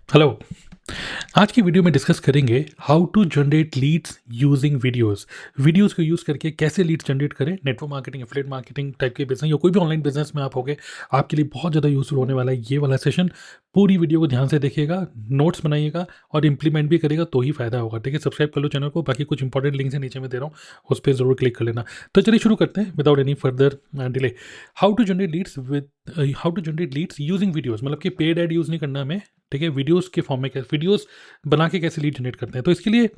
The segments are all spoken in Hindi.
हेलो। आज की वीडियो में डिस्कस करेंगे how to generate leads using videos को यूज़ करके कैसे लीड्स जनरेट करें। Network marketing, affiliate marketing type के बिजनेस या कोई भी ऑनलाइन बिजनेस में आप होगे, आपके लिए बहुत ज़्यादा यूजफुल होने वाला है ये वाला सेशन। पूरी वीडियो को ध्यान से देखिएगा, नोट्स बनाइएगा और इंप्लीमेंट भी करेगा तो ही फायदा होगा। ठीक है, सब्सक्राइब कर लो चैनल को। बाकी कुछ इंपॉर्टेंट लिंक्स है नीचे में दे रहा हूँ, उस पर जरूर क्लिक कर लेना। तो चलिए शुरू करते हैं without any further delay. How to generate leads using videos, मतलब कि पेड ऐड यूज़ नहीं करना हमें। ठीक है, वीडियोस के फॉर्म में वीडियोस बना के कैसे लीड जनरेट करते हैं। तो इसके लिए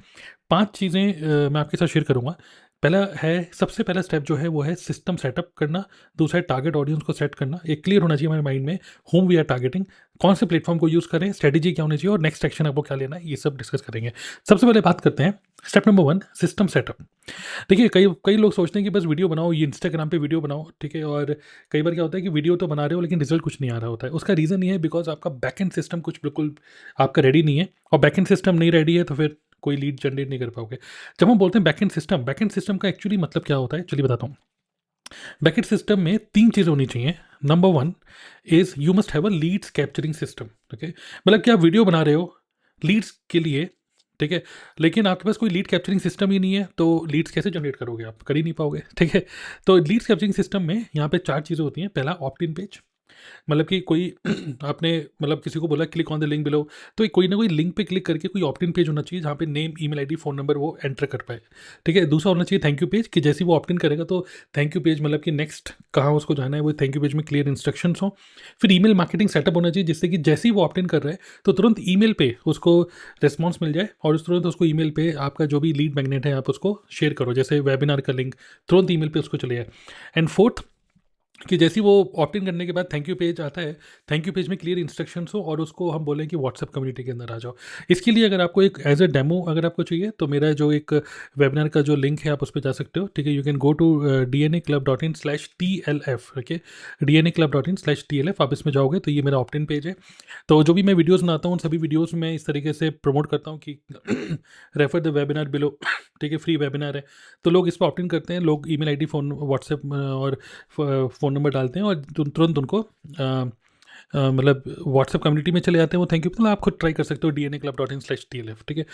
5 चीज़ें मैं आपके साथ शेयर करूँगा। पहला है, सबसे पहला स्टेप जो है वो है सिस्टम सेटअप करना। दूसरा है टारगेट ऑडियंस को सेट करना। एक क्लियर होना चाहिए हमारे माइंड में होम वी आर टारगेटिंग, कौन से प्लेटफॉर्म को यूज़ करें, स्ट्रेटेजी क्या होनी चाहिए और नेक्स्ट एक्शन आपको क्या लेना है, ये सब डिस्कस करेंगे। सबसे पहले बात करते हैं स्टेप नंबर 1, सिस्टम सेटअप। देखिए, कई कई लोग सोचते हैं कि बस वीडियो बनाओ, ये इंस्टाग्राम पे वीडियो बनाओ। ठीक है, और कई बार क्या होता है कि वीडियो तो बना रहे हो लेकिन रिजल्ट कुछ नहीं आ रहा होता है। उसका रीज़न ये है बिकॉज आपका बैकएंड सिस्टम कुछ बिल्कुल आपका रेडी नहीं है, और बैकएंड सिस्टम नहीं रेडी है तो फिर कोई लीड जनरेट नहीं कर पाओगे। जब हम बोलते हैं बैकएंड सिस्टम का एक्चुअली मतलब क्या होता है, चलिए बताता हूँ। बैकएंड सिस्टम में 3 चीज़ें होनी चाहिए। Number 1 is you must have a leads capturing system. Okay, मतलब कि आप वीडियो बना रहे हो लीड्स के लिए। ठीक है, लेकिन आपके पास कोई लीड कैप्चरिंग सिस्टम ही नहीं है तो लीड्स कैसे जनरेट करोगे, आप कर ही नहीं पाओगे। ठीक है, तो लीड्स कैप्चरिंग सिस्टम में यहाँ पे 4 चीज़ें होती हैं। पहला, ऑप्ट इन पेज, मतलब कि कोई आपने मतलब किसी को बोला click on the link below, तो कोई ना कोई लिंक पे क्लिक करके कोई ऑप्ट इन पेज होना चाहिए जहाँ पे name, email ID, phone number वो एंटर कर पाए। ठीक है, दूसरा होना चाहिए थैंक यू पेज, कि जैसे ही वो ऑप्ट इन करेगा तो थैंक यू पेज, मतलब कि नेक्स्ट कहाँ उसको जाना है वो थैंक यू पेज में क्लियर इंस्ट्रक्शंस हो। फिर ईमेल मार्केटिंग सेटअप होना चाहिए जिससे कि जैसे ही वो ऑप्ट इन कर रहा है तो तुरंत ईमेल पे उसको रिस्पॉन्स मिल जाए और उस तुरंत उसको ईमेल पे आपका जो भी लीड मैग्नेट है आप उसको शेयर करो, जैसे वेबिनार का लिंक तुरंत ईमेल पे उसको चले जाए। एंड फोर्थ, कि जैसे ही वो ऑप्ट इन करने के बाद थैंक यू पेज आता है, थैंक यू पेज में क्लियर इंस्ट्रक्शंस हो और उसको हम बोलें कि व्हाट्सएप कम्युनिटी के अंदर आ जाओ। इसके लिए अगर आपको एक एज अ डेमो अगर आपको चाहिए तो मेरा जो एक वेबिनार का जो लिंक है आप उस पर जा सकते हो। ठीक है, you can go to dnaclub.in/TLF। Okay, dnaclub.in/TLF आप इसमें जाओगे तो ये मेरा ऑप्ट इन पेज है। तो जो भी मैं वीडियोज़ बनाता हूँ उन सभी वीडियोज़ में इस तरीके से प्रमोट करता हूँ कि रेफर द वेबिनार बिलो। ठीक है, फ्री वेबिनार है। तो लोग इस पर ऑप्ट इन करते हैं, लोग ईमेल आईडी, फ़ोन, व्हाट्सएप और फ़ोन नंबर डालते हैं और तुरंत उनको मतलब व्हाट्सएप कम्युनिटी में चले जाते हैं वो थैंक यू। मतलब आप खुद ट्राई कर सकते हो dnaclub.in/TLF। ठीक है,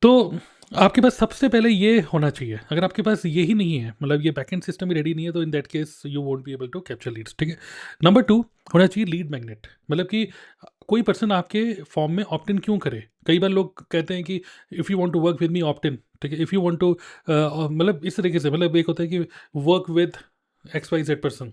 तो आपके पास सबसे पहले ये होना चाहिए। अगर आपके पास ये ही नहीं है, मतलब ये बैकएंड सिस्टम ही रेडी नहीं है, तो in that case you won't be able to capture leads. ठीक है, नंबर 2 होना चाहिए लीड मैग्नेट, मतलब कि कोई पर्सन आपके फॉर्म में ऑप्ट इन क्यों करे। कई बार लोग कहते हैं कि if you want to work with me opt in. ठीक है, इफ़ यू वांट टू मतलब इस तरीके से, मतलब एक होता है कि वर्क विद XYZ पर्सन,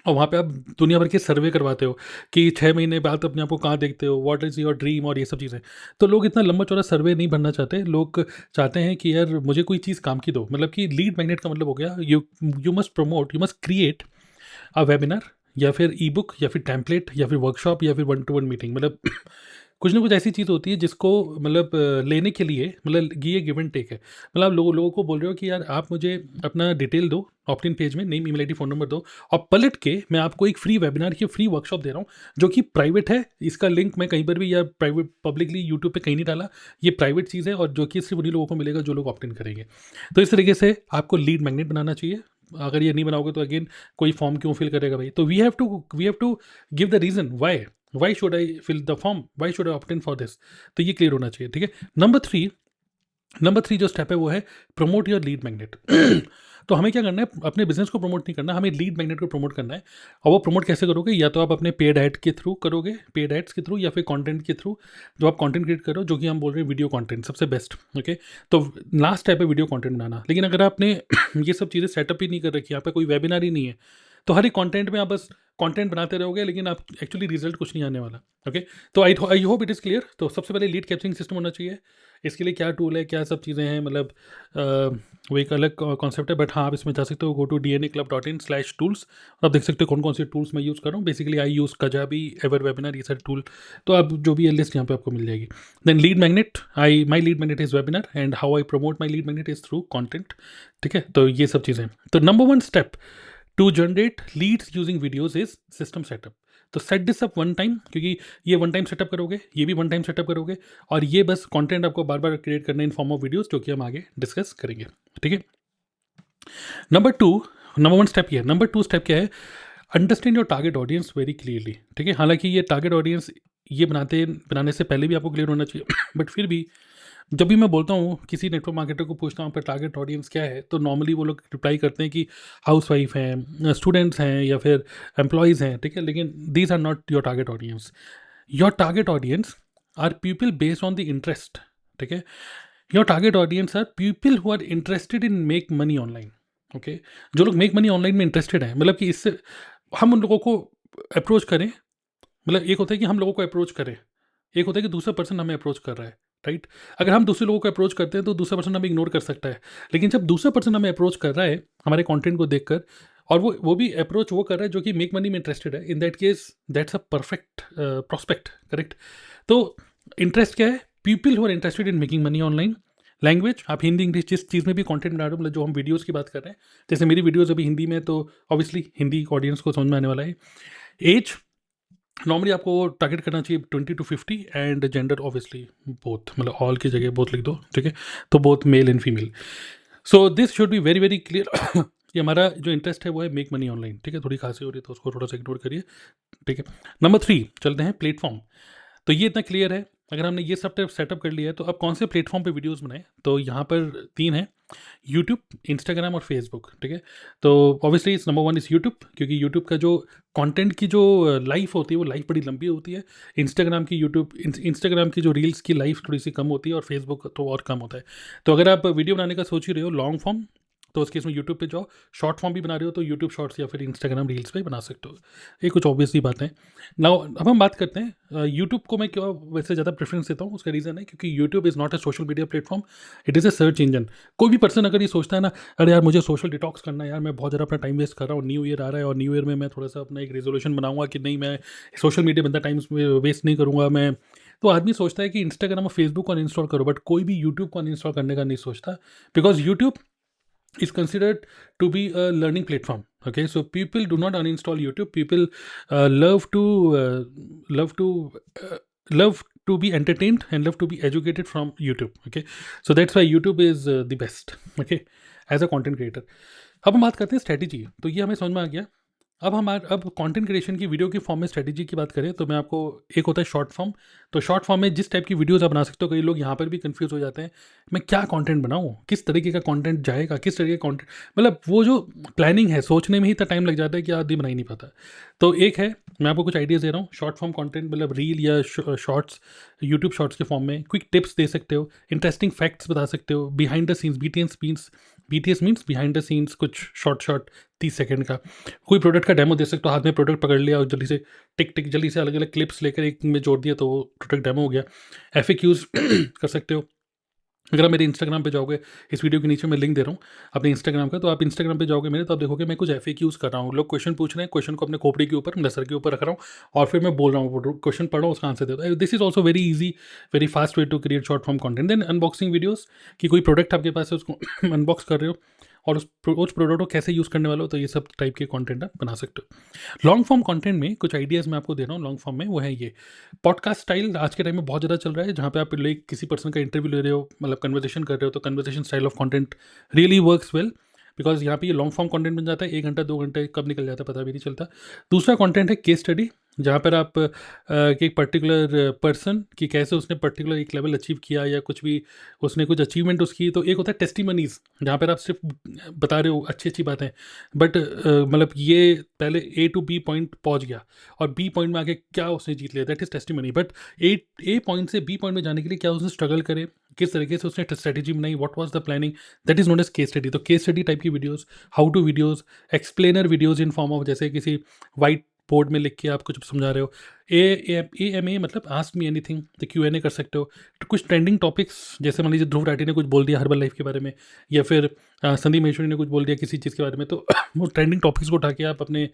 और वहाँ पे आप दुनिया भर के सर्वे करवाते हो कि 6 महीने बाद अपने आप को कहाँ देखते हो, व्हाट इज़ योर ड्रीम और ये सब चीज़ें। तो लोग इतना लंबा चौड़ा सर्वे नहीं भरना चाहते। लोग चाहते हैं कि यार मुझे कोई चीज़ काम की दो। मतलब कि लीड मैग्नेट का मतलब हो गया, you must promote, you must create a webinar या फिर ई बुक या फिर टेम्पलेट या फिर वर्कशॉप या फिर 1-to-1 मीटिंग। मतलब कुछ ना कुछ ऐसी चीज़ होती है जिसको मतलब लेने के लिए, मतलब ये गिव एंड टेक है। मतलब आप लोगों लोगों को बोल रहे हो कि यार आप मुझे अपना डिटेल दो, ऑप्ट इन पेज में name, email ID, phone number दो, और पलट के मैं आपको एक फ्री वेबिनार की फ्री वर्कशॉप दे रहा हूँ जो कि प्राइवेट है। इसका लिंक मैं कहीं पर भी या प्राइवेट पब्लिकली यूट्यूब पे कहीं नहीं डाला। ये प्राइवेट चीज़ है और जो कि सिर्फ उन्हीं लोगों को मिलेगा जो लोग ऑप्ट इन करेंगे। तो इस तरीके से आपको लीड मैग्नेट बनाना चाहिए। अगर ये नहीं बनाओगे तो अगेन कोई फॉर्म क्यों फिल करेगा भाई। तो we have to give the reason why should I fill the form, why should I opt in for this. तो ये क्लियर होना चाहिए। ठीक है, नंबर 3 जो स्टेप है वो है प्रमोट योर लीड मैग्नेट। तो हमें क्या करना है, अपने बिजनेस को प्रमोट नहीं करना, हमें लीड मैग्नेट को प्रमोट करना है। और वो प्रमोट कैसे करोगे, या तो आप अपने पेड ऐड के थ्रू करोगे, पेड एड्स के थ्रू, या फिर कंटेंट के थ्रू। जो आप कंटेंट क्रिएट करो, जो कि हम बोल रहे हैं वीडियो कंटेंट सबसे बेस्ट। ओके, तो लास्ट स्टेप है वीडियो कंटेंट बनाना। लेकिन अगर आपने ये सब चीज़ें सेटअप ही नहीं कर रखी, यहाँ पे कोई वेबिनार ही नहीं है, तो हर एक कंटेंट में आप बस कंटेंट बनाते रहोगे लेकिन आप एक्चुअली रिजल्ट कुछ नहीं आने वाला। ओके, तो I hope it is clear. तो सबसे पहले लीड कैप्चरिंग सिस्टम होना चाहिए। इसके लिए क्या टूल है, क्या सब चीज़ें हैं, मतलब वो एक अलग कॉन्सेप्ट है। बट हाँ, आप इसमें जा सकते हो, गो टू dnaclub.in/tools। आप देख सकते हो कौन कौन से टूल्स मैं यूज़ कर रहा हूँ। Basically I use Kajabi, ever webinar, ये सारे टूल। तो आप जो भी है लिस्ट यहाँ पे आपको मिल जाएगी। Then lead magnet, my lead magnet is webinar and how I promote my lead magnet is through content. ठीक है, तो ये सब चीज़ें। तो number 1 step to generate leads using videos is system setup. तो set this up one time, क्योंकि ये वन टाइम सेटअप करोगे, ये भी वन टाइम सेटअप करोगे, और ये बस कंटेंट आपको बार बार क्रिएट करना इन फॉर्म ऑफ वीडियोस, जो कि हम आगे डिस्कस करेंगे। ठीक है, नंबर 1 स्टेप ये है। नंबर 2 स्टेप क्या है, understand your target audience very clearly. ठीक है, हालांकि ये टारगेट ऑडियंस ये बनाने से पहले भी आपको क्लियर होना चाहिए बट फिर भी जब भी मैं बोलता हूँ किसी नेटवर्क मार्केटर को पूछता हूँ आपका टारगेट ऑडियंस क्या है, तो नॉर्मली वो लोग रिप्लाई करते हैं कि हाउसवाइफ हैं, स्टूडेंट्स हैं या फिर एम्प्लॉयज़ हैं, ठीक है। लेकिन these are not your target audience. Your target audience are people based on the interest, ठीक है। Your target audience are people who are interested in make money online, okay. जो लोग मेक मनी ऑनलाइन में इंटरेस्टेड हैं, मतलब कि इससे हम उन लोगों को अप्रोच करें, मतलब एक होता है कि हम लोगों को अप्रोच करें, एक होता है कि दूसरा पर्सन हमें अप्रोच कर रहा है, राइट। अगर हम दूसरे लोगों को अप्रोच करते हैं तो दूसरा पर्सन हमें इग्नोर कर सकता है, लेकिन जब दूसरा पर्सन हमें अप्रोच कर रहा है हमारे कंटेंट को देखकर, और वो भी अप्रोच वो कर रहा है जो कि मेक मनी में इंटरेस्टेड है, in that case that's a perfect prospect, correct. तो इंटरेस्ट क्या है? People who are interested in making money online. Language, आप हिंदी इंग्लिश जिस चीज़ में भी कंटेंट बना रहे हो, मतलब जो हम वीडियोज़ की बात कर रहे हैं, जैसे मेरी वीडियोज़ अभी हिंदी में, तो ऑब्वियसली हिंदी ऑडियंस को समझ में आने वाला है। एज, नॉर्मली आपको टारगेट करना चाहिए 20 to 50, and gender obviously both, मतलब ऑल की जगह बोथ लिख दो, ठीक है। तो both male and female. So this should be very very clear. ये हमारा जो इंटरेस्ट है वो है मेक मनी ऑनलाइन, ठीक है। थोड़ी खांसी हो रही है तो उसको थोड़ा सा इग्नोर करिए, ठीक है। नंबर 3 चलते हैं, प्लेटफॉर्म। तो ये इतना क्लियर है, अगर हमने ये सब सेटअप कर लिया है तो अब कौन से प्लेटफॉर्म पे वीडियोस बनाएं, तो यहाँ पर 3 हैं, यूट्यूब, इंस्टाग्राम और फेसबुक, ठीक है। तो ऑब्वियसली इस नंबर 1 इज़ यूट्यूब, क्योंकि यूट्यूब का जो कंटेंट की जो लाइफ होती है वो लाइफ बड़ी लंबी होती है। इंस्टाग्राम की जो रील्स की लाइफ थोड़ी सी कम होती है, और फेसबुक तो और कम होता है। तो अगर आप वीडियो बनाने का सोच ही रहे हो लॉन्ग फॉर्म, तो उसके इसमें यूट्यूब पे जाओ। शॉर्ट फॉर्म भी बना रहे हो तो यूट्यूब शॉर्ट्स या फिर इंस्टाग्राम रील्स पे बना सकते हो। ये कुछ ऑब्वियसली बातें। नाउ अब हम बात करते हैं यूट्यूब को मैं क्यों वैसे ज़्यादा प्रेफरेंस देता हूँ। उसका रीज़न है क्योंकि YouTube is not a social media platform, it is a search engine. कोई भी पर्सन अगर ये सोचता है ना, अरे यार मुझे सोशल डिटॉक्स करना है यार, मैं बहुत ज़्यादा अपना टाइम वेस्ट कर रहा हूँ, न्यू ईयर आ रहा है और न्यू ईयर में मैं थोड़ा सा अपना एक रेजोल्यूशन बनाऊंगा कि नहीं मैं सोशल मीडिया में टाइम वेस्ट नहीं करूँगा मैं, तो आदमी सोचता है कि इंस्टाग्राम और फेसबुक को अनइंस्टॉल करो, बट कोई भी यूट्यूब को अनइंस्टॉल करने का नहीं सोचता, because YouTube is considered to be a learning platform. Okay, so people do not uninstall YouTube. People love to love to uh, love to be entertained and love to be educated from YouTube. Okay, so that's why YouTube is the best. Okay, as a content creator. अब हम बात करते हैं स्ट्रैटेजी। तो ये हमें समझ में आ गया। अब कंटेंट क्रिएशन की वीडियो की फॉर्म में स्ट्रेटजी की बात करें तो मैं आपको, एक होता है शॉर्ट फॉर्म। तो शॉर्ट फॉर्म में जिस टाइप की वीडियोस आप बना सकते हो, कई लोग यहाँ पर भी कंफ्यूज हो जाते हैं, मैं क्या कंटेंट बनाऊँ, किस तरीके का कंटेंट जाएगा, किस तरीके का कंटेंट, मतलब वो जो प्लानिंग है सोचने में ही इतना टाइम लग जाता है कि आदमी बना ही नहीं पाता। तो एक है, मैं आपको कुछ आइडियाज़ दे रहा हूँ, शॉर्ट फॉर्म कंटेंट मतलब रील या शॉर्ट्स, यूट्यूब शॉर्ट्स के फॉर्म में क्विक टिप्स दे सकते हो, इंटरेस्टिंग फैक्ट्स बता सकते हो, behind the scenes, BTS means behind the scenes, कुछ शॉर्ट 30 सेकंड का कोई प्रोडक्ट का डेमो दे सकते हो, हाथ में प्रोडक्ट पकड़ लिया और जल्दी से टिक टिक जल्दी से अलग अलग क्लिप्स लेकर एक में जोड़ दिया तो वो प्रोडक्ट डेमो हो गया। FAQs कर सकते हो। अगर आप मेरे इंस्टाग्राम पे जाओगे, इस वीडियो के नीचे मैं लिंक दे रहा हूँ अपने इंस्टाग्राम का, तो आप इंस्टाग्राम पे जाओगे मेरे, तो आप देखोगे मैं कुछ FAQs कर रहा हूँ। लोग क्वेश्चन पूछ रहे हैं, क्वेश्चन को अपने खोपड़ी के ऊपर, सर के ऊपर रख रहा हूँ और फिर मैं बोल रहा हूँ, क्वेश्चन पढ़ रहा हूँ, उसका आंसर देता हूँ। This is also very easy, very fast way to create short form content. Then unboxing videos, कि कोई प्रोडक्ट आपके पास है उसको अनबॉक्स कर रहे हो और उस प्रोडक्ट को कैसे यूज़ करने वाला हो, तो ये सब टाइप के कंटेंट आप बना सकते हो। लॉन्ग फॉर्म कंटेंट में कुछ आइडियाज़ मैं आपको दे रहा हूँ लॉन्ग फॉर्म में, वो है ये पॉडकास्ट स्टाइल। आज के टाइम में बहुत ज़्यादा चल रहा है, जहाँ पे आप किसी पर्सन का इंटरव्यू ले रहे हो, मतलब कन्वर्सेशन कर रहे हो, तो conversation style of content really works well, because यहाँ पे ये लॉन्ग फॉर्म कंटेंट बन जाता है, 1 घंटा 2 घंटे कब निकल जाता है पता भी नहीं चलता। दूसरा कंटेंट है केस स्टडी, जहाँ पर आप एक पर्टिकुलर पर्सन की कैसे उसने पर्टिकुलर एक लेवल अचीव किया या कुछ भी उसने कुछ अचीवमेंट उसकी। तो एक होता है टेस्टिमनीज, जहाँ पर आप सिर्फ बता रहे हो अच्छी अच्छी बातें, बट मतलब ये पहले A to B पॉइंट पहुँच गया और B पॉइंट में आके क्या उसने जीत लिया, that is testimony. But A point से B पॉइंट में जाने के लिए क्या उसने स्ट्रगल करे, किस तरीके से उसने स्ट्रेटेजी बनाई, what was the planning, that is known as case study. तो केस स्टडी टाइप की videos, how to videos, explainer videos in form of, जैसे किसी वाइट बोर्ड में लिख के आप कुछ समझा रहे हो। AMA मतलब आस्क मी एनीथिंग, तो Q&A कर सकते हो। तो कुछ ट्रेंडिंग टॉपिक्स, जैसे मान लीजिए ध्रुव राठी ने कुछ बोल दिया हर्बल लाइफ के बारे में, या फिर संदीप महेश्वरी ने कुछ बोल दिया किसी चीज़ के बारे में, तो वो ट्रेंडिंग टॉपिक्स को उठा के आप अपने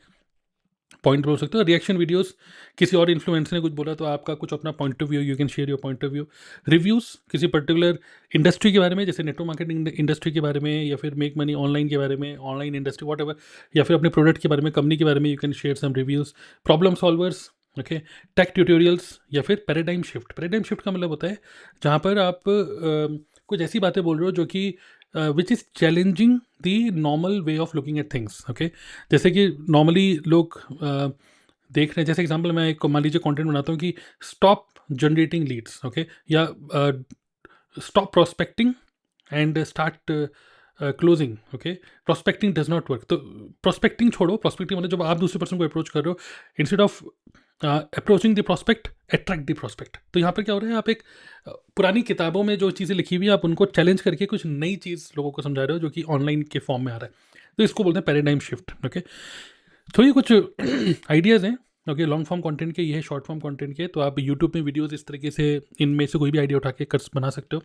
पॉइंट बोल सकते हो। रिएक्शन वीडियोस, किसी और इन्फ्लुएंसर ने कुछ बोला तो आपका कुछ अपना point of view, you can share your point of view. Reviews, किसी पर्टिकुलर इंडस्ट्री के बारे में, जैसे नेटवर्क मार्केटिंग इंडस्ट्री के बारे में, या फिर मेक मनी ऑनलाइन के बारे में, ऑनलाइन इंडस्ट्री वॉट एवर, या फिर अपने प्रोडक्ट के बारे में, कंपनी के बारे में, you can share some reviews. Problem solvers, okay, tech tutorials, या फिर पैराडाइम शिफ्ट। पैराडाइम शिफ्ट का मतलब होता है जहाँ पर आप कुछ ऐसी बातें बोल रहे हो जो कि which is challenging the normal way of looking at things, okay. जैसे कि नॉर्मली लोग देख रहे हैं, जैसे एग्जांपल मैं एक मान लीजिए कंटेंट बनाता हूँ कि स्टॉप जनरेटिंग लीड्स, ओके, या stop prospecting and start closing, okay, prospecting does not work. तो प्रोस्पेक्टिंग छोड़ो, प्रोस्पेक्टिंग मतलब जब आप दूसरे पर्सन को अप्रोच कर रहे हो, instead of approaching the prospect, attract the prospect. तो यहाँ पर क्या हो रहा है, आप एक पुरानी किताबों में जो चीज़ें लिखी हुई है आप उनको चैलेंज करके कुछ नई चीज़ लोगों को समझा रहे हो जो कि ऑनलाइन के फॉर्म में आ रहा है। तो इसको बोलते हैं पैराडाइम शिफ्ट, ओके। तो ये कुछ आइडियाज़ हैं, ओके, लॉन्ग फॉर्म कंटेंट के, ये है शॉर्ट फॉर्म कंटेंट के। तो आप यूट्यूब में वीडियोस इस तरीके से इनमें से कोई भी आइडिया उठा के कर बना सकते हो।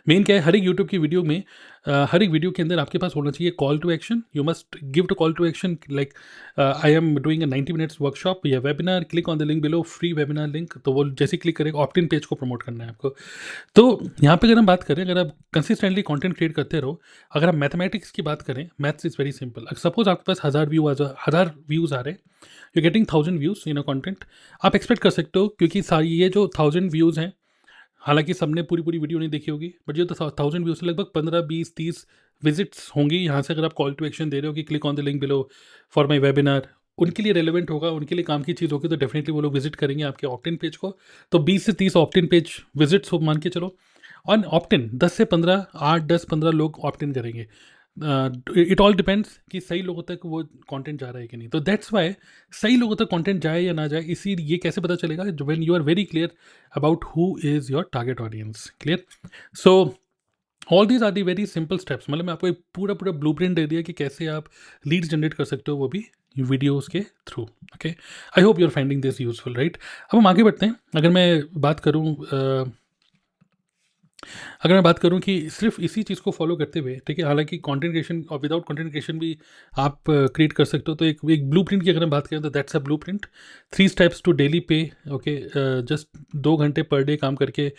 मेन क्या है, हर एक यूट्यूब की वीडियो में हर एक वीडियो के अंदर आपके पास होना चाहिए call to action. You must give to call to action, like I am doing a 90 minutes workshop या webinar, click on the link below, free webinar link. तो वो जैसे क्लिक करेगा, ऑप्ट इन पेज को प्रमोट करना है आपको। तो यहाँ पे अगर हम बात करें, अगर आप कंसिस्टेंटली कंटेंट क्रिएट करते रहो, अगर आप मैथमेटिक्स की बात करें, maths is very simple. Suppose आपके पास 1000 व्यूज़ आ रहे हैं, you getting 1000 views in a content, आप एक्सपेक्ट कर सकते हो, क्योंकि सारी ये जो 1000 व्यूज़ हैं, हालांकि सबने पूरी वीडियो नहीं देखी होगी, बट ये तो 1000 व्यूज़ से लगभग 15 20 30 विजिट्स होंगी यहाँ से। अगर आप कॉल टू एक्शन दे रहे हो कि click on the link below for my webinar, उनके लिए रेलेवेंट होगा, उनके लिए काम की चीज़ होगी, तो डेफिनेटली वो लोग विजिट करेंगे आपके ऑप्ट इन पेज को। तो 20 से 30 ऑप्ट इन पेज विजिट्स हो मान के चलो। ऑन ऑप्ट इन 10 से 15, 8 10 15 लोग ऑप्ट इन करेंगे। इट ऑल डिपेंड्स कि सही लोगों तक वो कंटेंट जा रहा है कि नहीं। तो दैट्स वाई सही लोगों तक कंटेंट जाए या ना जाए, इसी ये कैसे पता चलेगा, when you are very clear about who is your target audience. Clear? So all these are the very simple steps. मतलब मैं आपको एक पूरा ब्लूप्रिंट दे दिया कि कैसे आप लीड्स जनरेट कर सकते हो, वो भी वीडियोस के through. Okay, I hope you are finding this useful, right? अब हम आगे बढ़ते हैं। अगर मैं बात करूं कि सिर्फ इसी चीज़ को फॉलो करते हुए, ठीक है, हालांकि कंटेंट क्रिएशन और विदाउट कंटेंट क्रिएशन भी आप क्रिएट कर सकते हो। तो एक ब्लूप्रिंट की अगर हम बात करें, तो that's a blueprint, 3 steps to daily pay. Okay, just 2 घंटे पर डे काम करके।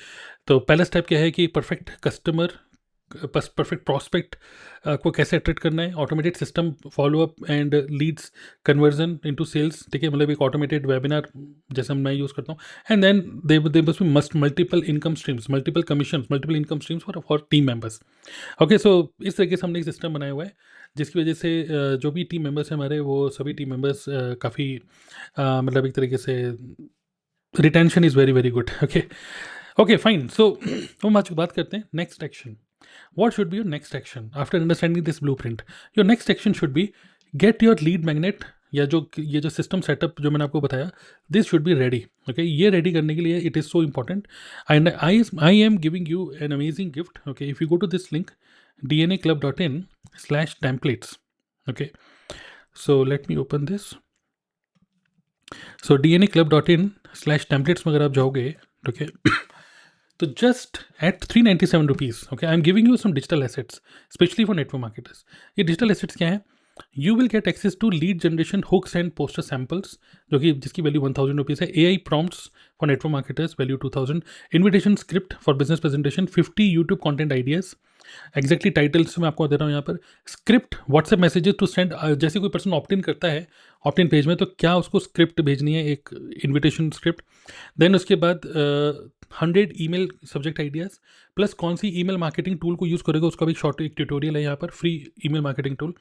तो पहला स्टेप क्या है कि परफेक्ट कस्टमर, परफेक्ट प्रॉस्पेक्ट को कैसे अट्रैक्ट करना है, automated system follow up and leads conversion into sales, ठीक है, मतलब एक ऑटोमेटेड वेबिनार जैसे मैं यूज़ करता हूँ। And then they must be must multiple income streams, multiple commission, multiple income streams for team members. Okay, so इस तरीके से हमने एक सिस्टम बनाया हुआ है, जिसकी वजह से जो भी टीम मेंबर्स हैं हमारे, वो सभी टीम मेंबर्स काफ़ी मतलब एक तरीके से retention is very very good. Okay, okay fine. So हम आज बात करते हैं next action. What should be your next action after understanding this blueprint? Your next action should be get your lead magnet, या जो ये जो सिस्टम सेटअप जो मैंने आपको बताया, this should be ready. Okay, ये रेडी करने के लिए it is so important, and I am giving you an amazing gift. Okay, if you go to this link dnaclub.in/templates, okay, so let me open this. So dnaclub.in/templates में अगर आप जाओगे, ओके, तो just at 397 rupees, okay, I am giving you some digital assets specially for network marketers. ये डिजिटल एसेट्स क्या है? You will get access to lead generation hooks and poster samples, जो कि जिसकी वैल्यू 1000 रुपीज़ है। AI prompts for network marketers, value 2000। Invitation script for business presentation, 50 YouTube content ideas. Exactly titles मैं आपको दे रहा हूँ यहाँ पर। Script WhatsApp messages to send, जैसे कोई पर्सन ऑप्ट इन करता है ऑप्ट इन पेज में, तो क्या उसको स्क्रिप्ट भेजनी है, एक इन्विटेशन स्क्रिप्ट। देन उसके बाद 100 ईमेल सब्जेक्ट आइडियाज़, प्लस कौन सी ईमेल मार्केटिंग टूल को यूज़ करेगा, उसका भी शॉर्ट एक ट्यूटोरियल है यहाँ पर, free email marketing tool.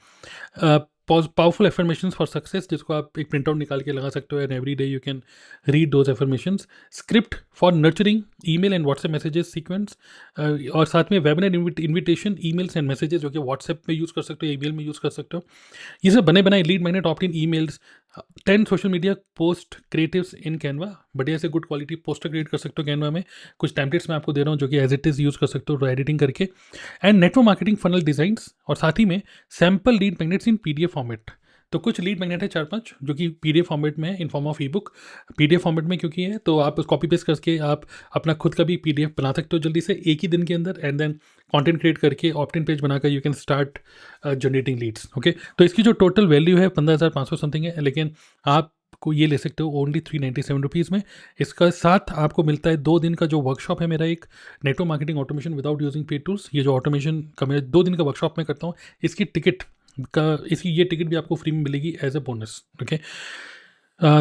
Powerful affirmations for success, जिसको आप एक प्रिंट आउट निकाल के लगा सकते हो, and every day you can read those affirmations. Script for nurturing email and WhatsApp messages sequence, और साथ में webinar invitation emails and messages, जो कि व्हाट्सएप में यूज़ कर सकते हो, ईमेल में यूज़ कर सकते हो। ये सब बने बनाए lead magnet, opt in emails, 10 social media post creatives in Canva, बढ़िया से गुड क्वालिटी पोस्टर क्रिएट कर सकते हो कैनवा में। कुछ टेम्पलेट्स मैं आपको दे रहा हूँ जो कि एज इट इज़ यूज़ कर सकते हो एडिटिंग करके। And network marketing funnel designs, और साथ ही में सैम्पल लीड मैग्नेट्स इन PDF फॉर्मेट। तो कुछ लीड मैग्नेट है 4-5 जो कि PDF फॉर्मेट में है, इन form of E book. PDF format में क्योंकि है, तो आप कॉपी पेस्ट करके आप अपना खुद का भी PDF बना सकते हो जल्दी से एक ही दिन के अंदर, एंड देन कंटेंट क्रिएट करके ऑप्ट इन पेज बनाकर you can start generating leads. Okay, तो इसकी जो टोटल वैल्यू है 15,500 समथिंग है, लेकिन आप को ये ले सकते हो ओनली 397 रुपीज़ में। इसका साथ आपको मिलता है 2 दिन का जो वर्कशॉप है मेरा, एक network marketing automation without using paid tools. ये जो ऑटोमेशन का मेरा 2 दिन का वर्कशॉप मैं करता हूँ, इसकी टिकट ये टिकट भी आपको फ्री में मिलेगी एज अ बोनस। ओके,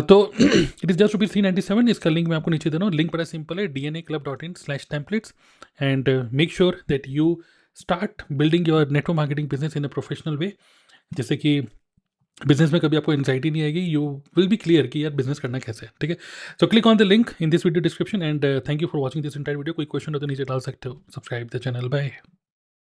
तो इट इज़ जस्ट ₹397। इसका लिंक मैं आपको नीचे दे रहा हूँ। लिंक बड़ा सिंपल है, dnaclub.in/templates, and make sure that you start building your network marketing business in a professional way. जैसे कि बिजनेस में कभी आपको एंजाइटी नहीं आएगी, यू विल बी क्लियर कि यार बिजनेस करना कैसे है, ठीक है। So click on the link in this video description and thank you for watching this entire video. कोई क्वेश्चन हो तो नीचे डाल सकते हो। Subscribe the channel, bye.